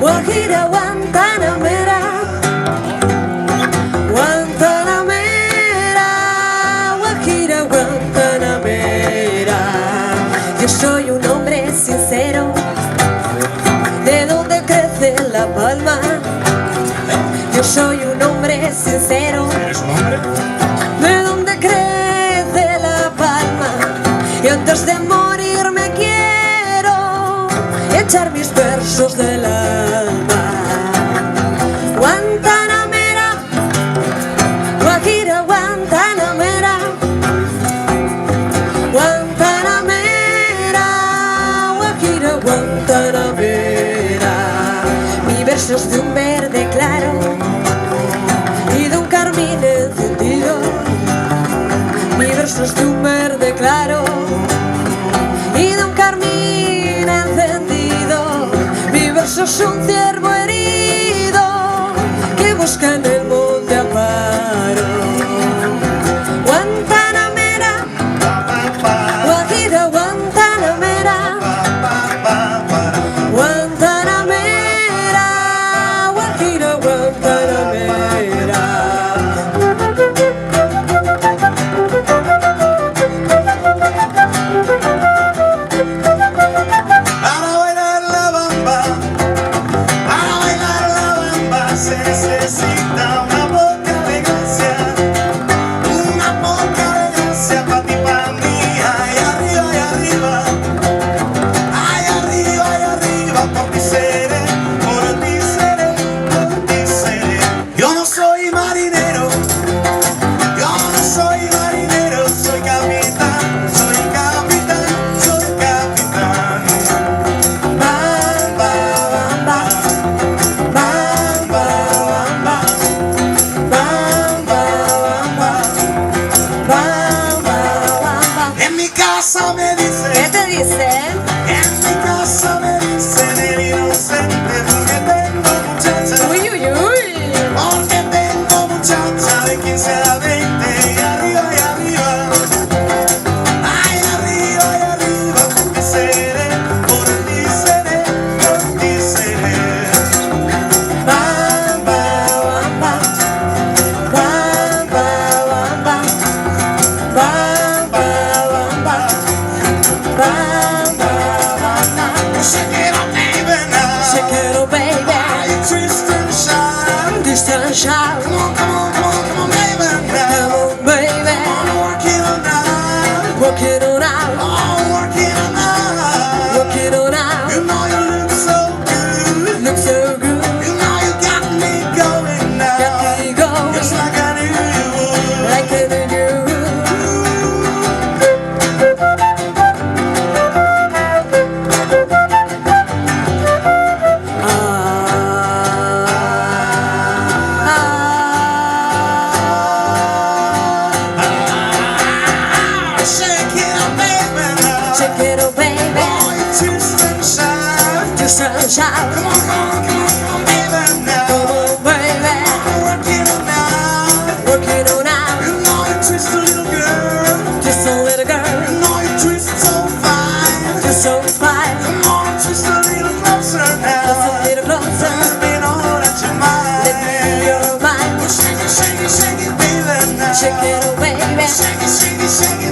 Guajira, Guantanamera, Guantanamera, Guajira, Guantanamera. Yo soy un hombre sincero, de donde crece la palma. Yo soy un hombre sincero, ¿Eres un hombre? de donde crece la palma. Y antes de morir me quiero echar mis versos del alma. Guantanamera, Guajira, Guantanamera, Guantanamera, Guajira, Guantanamera. Mi verso es de un verde claro y de un carmín encendido. Mi verso es de un verde claro y de un carmín encendido. Mi verso es un ciervo herido que busca en el monte amparo. Guantanamera, Guajira, Guantanamera, Guantanamera, Guajira, Guantanamera. Para bailar la bamba, se necesita una poca elegancia pa' ti, pa' mí. Ay, arriba, por ti seré, por ti seré, por ti seré. Yo no soy marinero, soy capitán, soy capitán, soy capitán. Bamba, bamba, bamba, bamba, bamba, bamba, bamba. En mi casa me ¿Qué dicen, te dicen? en mi casa me dicen el inocente, porque tengo muchacha, Uy, uy, uy. porque tengo muchacha de 15 a 20 y arriba, ay, arriba, por ti seré, por ti seré, por ti seré. Bamba, bamba, bamba, bamba, bamba, bamba, bamba, bamba. Shake it up, baby, now. Shake it up, baby. Ay, twist and shout. Twist and shout. Come on, baby, now. Come on, baby. Work it on out. Work it on out. Oh, work it on out. Work it on out. You know you look so good. Look so good. You know you got me going now. Got me going. Just like I knew you would. Like I knew you would. Shake it up, baby, now. Shake it up, baby. Boy, twist and shout. Twist and shout. Come on, baby, now. Come on, baby. Work it on out. Work it on out. You know you twist a little girl. Just a little girl. You know you twist so fine. Just so fine. Come on, twist a little closer now. Just a little closer. Let me know that you're mine. Let me feel your mind. Shake it, baby, now. Shake it up, baby. Shake it,